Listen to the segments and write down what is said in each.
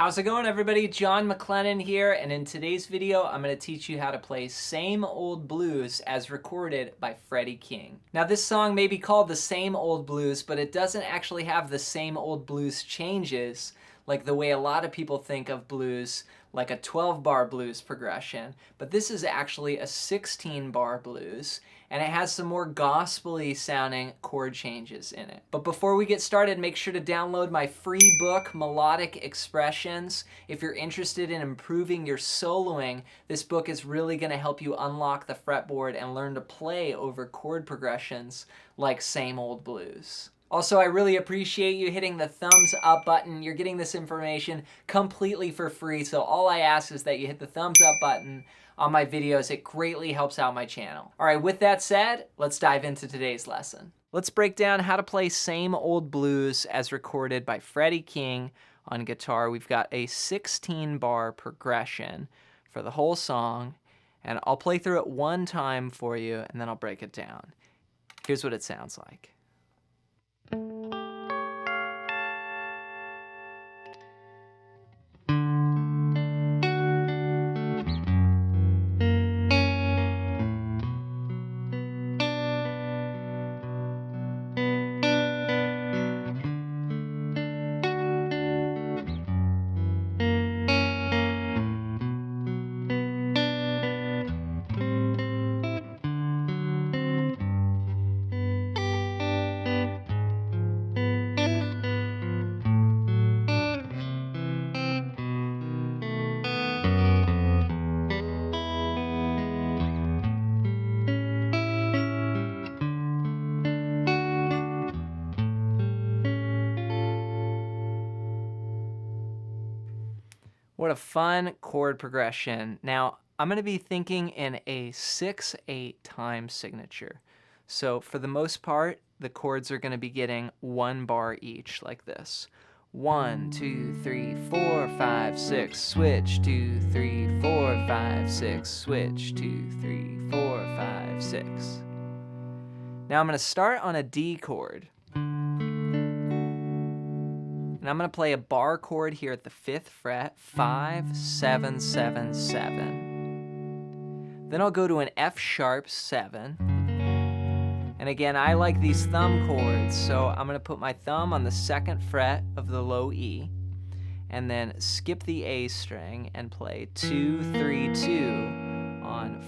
How's it going, everybody? John McLennan here, and in today's video I'm going to teach you how to play Same Old Blues as recorded by Freddie King. Now this song may be called the Same Old Blues, but it doesn't actually have the same old blues changes like the way a lot of people think of blues, like a 12-bar blues progression. But this is actually a 16-bar blues, and it has some more gospel-y sounding chord changes in it. But before we get started, make sure to download my free book, Melodic Expressions. If you're interested in improving your soloing, this book is really going to help you unlock the fretboard and learn to play over chord progressions like Same Old Blues. Also, I really appreciate you hitting the thumbs up button. You're getting this information completely for free, so all I ask is that you hit the thumbs up button on my videos. It greatly helps out my channel. All right, with that said, let's dive into today's lesson. Let's break down how to play Same Old Blues as recorded by Freddie King on guitar. We've got a 16-bar progression for the whole song, and I'll play through it one time for you, and then I'll break it down. Here's what it sounds like. What a fun chord progression. Now, I'm going to be thinking in a 6/8 time signature. So for the most part, the chords are going to be getting 1 bar each, like this. 1, 2, 3, 4, 5, 6, switch, 2, 3, 4, 5, 6, switch, 2, 3, 4, 5, 6. Now I'm going to start on a D chord. And I'm going to play a bar chord here at the 5th fret, 5, 7, 7, 7. Then I'll go to an F sharp 7. And again, I like these thumb chords, so I'm going to put my thumb on the 2nd fret of the low E, and then skip the A string and play 2, 3, 2 on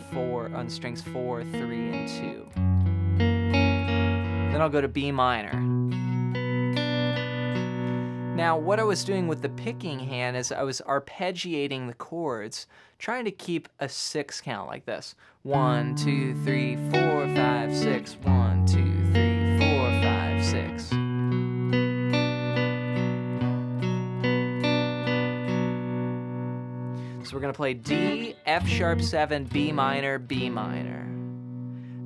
strings 4, 3, and 2. Then I'll go to B minor. Now, what I was doing with the picking hand is I was arpeggiating the chords, trying to keep a 6 count like this. 1, 2, 3, 4, 5, 6. 1, 2, 3, 4, 5, 6. So we're going to play D, F sharp 7, B minor, B minor.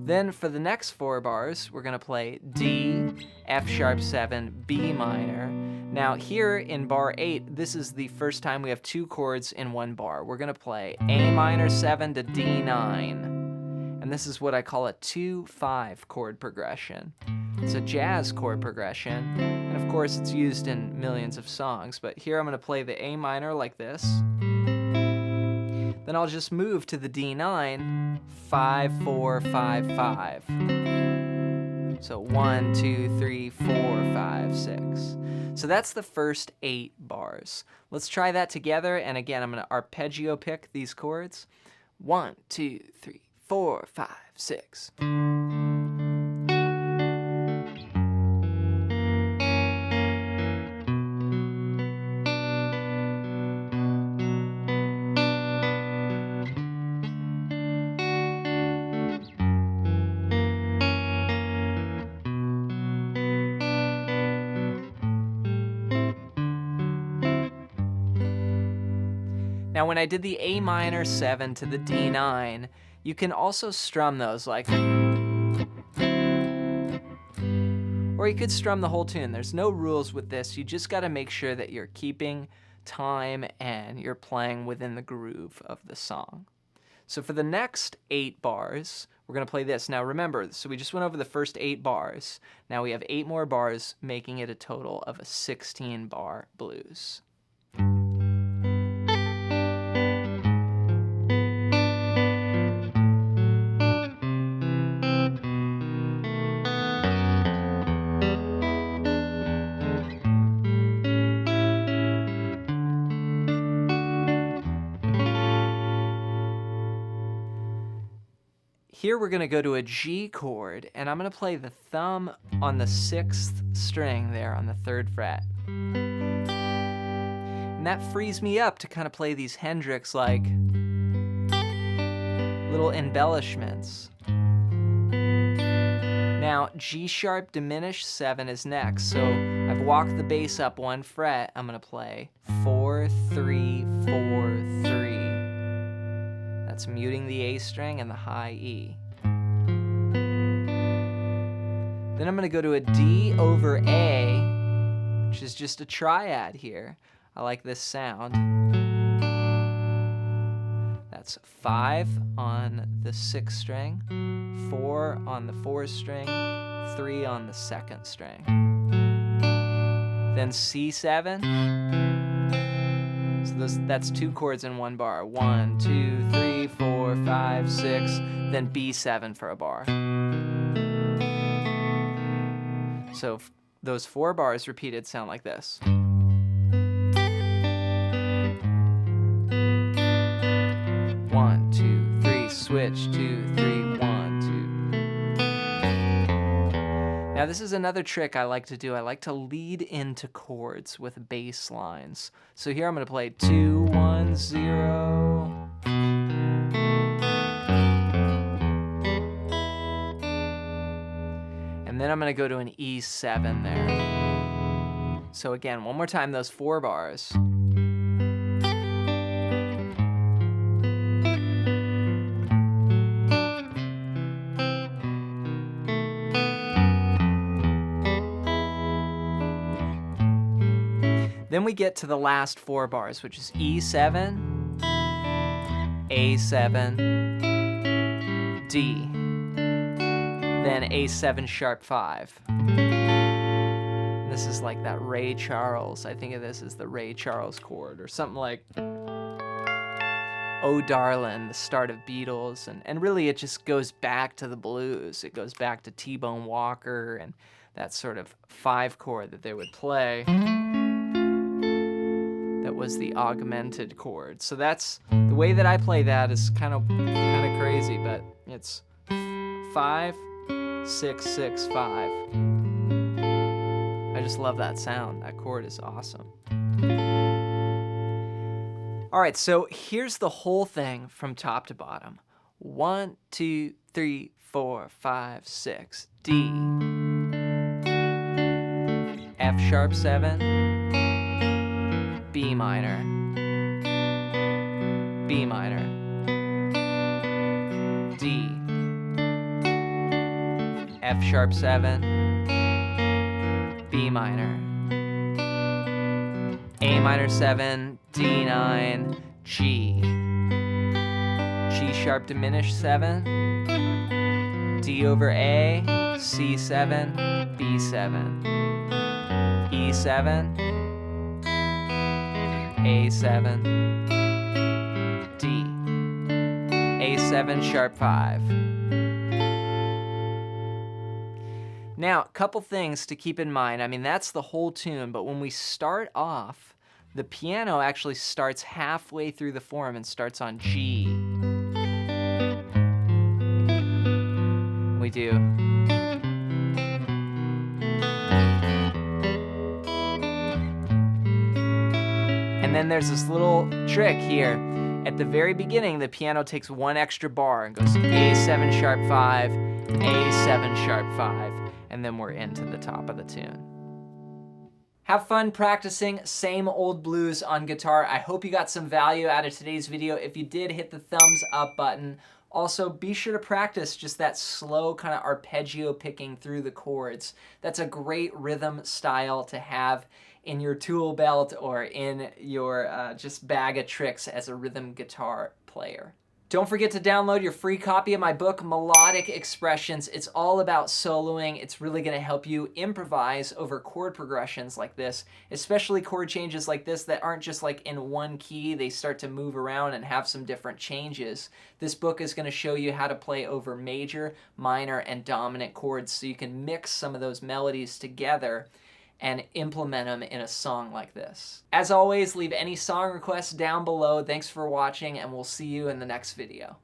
Then for the next 4 bars, we're going to play D, F sharp 7, B minor. Now here in bar 8, this is the first time we have 2 chords in 1 bar. We're going to play A minor 7 to D9. And this is what I call a 2-5 chord progression. It's a jazz chord progression, and of course it's used in millions of songs, but here I'm going to play the A minor like this. Then I'll just move to the D9, 5, 4, 5, 5. So 1, 2, 3, 4, 5, 6. So that's the first 8 bars. Let's try that together, and again, I'm going to arpeggio pick these chords. 1, 2, 3, 4, 5, 6. Now, when I did the A minor 7 to the D9, you can also strum those like, or you could strum the whole tune. There's no rules with this. You just got to make sure that you're keeping time and you're playing within the groove of the song. So for the next 8 bars, we're going to play this. Now remember, so we just went over the first 8 bars. Now we have 8 more bars, making it a total of a 16-bar blues. here we're gonna go to a G chord, and I'm gonna play the thumb on the 6th string there on the 3rd fret. And that frees me up to kind of play these Hendrix-like little embellishments. Now, G sharp diminished 7 is next, so I've walked the bass up 1 fret. I'm gonna play 4, 3, 4, 3. That's muting the A string and the high E. Then I'm gonna go to a D over A, which is just a triad here. I like this sound. That's 5 on the 6th string, 4 on the 4th string, 3 on the 2nd string. Then C7. So that's 2 chords in 1 bar. 1, 2, 3, 4, 5, 6. Then B7 for a bar. So those 4 bars repeated sound like this. 1, 2, 3, switch, 2, 3, 1, 2. Now this is another trick I like to do. I like to lead into chords with bass lines. So here I'm going to play 2, 1, 0. And then I'm going to go to an E7 there. So again, one more time, those 4 bars. Then we get to the last 4 bars, which is E7, A7, D, then A7 sharp 5. This is like that Ray Charles. I think of this as the Ray Charles chord, or something like Oh Darlin', the start of Beatles, and really it just goes back to the blues. It goes back to T-Bone Walker and that sort of 5 chord that they would play. That was the augmented chord. So that's the way that I play that is kind of crazy, but it's 5, 6, 6, 5. I just love that sound. That chord is awesome. All right, so here's the whole thing from top to bottom. 1, 2, 3, 4, 5, 6, D, F sharp 7, B minor, B minor, D, F sharp 7, B minor, A minor 7, D9, G, G sharp diminished 7, D over A, C7, B7, E7, A7, D, A7 sharp 5. Now, a couple things to keep in mind. I mean, that's the whole tune, but when we start off, the piano actually starts halfway through the form and starts on G. We do. And then there's this little trick here. At the very beginning, the piano takes 1 extra bar and goes A7 sharp 5, A7 sharp 5, and then we're into the top of the tune. Have fun practicing Same Old Blues on guitar. I hope you got some value out of today's video. If you did, hit the thumbs up button. Also, be sure to practice just that slow kind of arpeggio picking through the chords. That's a great rhythm style to have in your tool belt or in your just bag of tricks as a rhythm guitar player. Don't forget to download your free copy of my book, Melodic Expressions. It's all about soloing. It's really going to help you improvise over chord progressions like this, especially chord changes like this that aren't just like in one key. They start to move around and have some different changes. This book is going to show you how to play over major, minor, and dominant chords so you can mix some of those melodies together and implement them in a song like this. As always, leave any song requests down below. Thanks for watching, and we'll see you in the next video.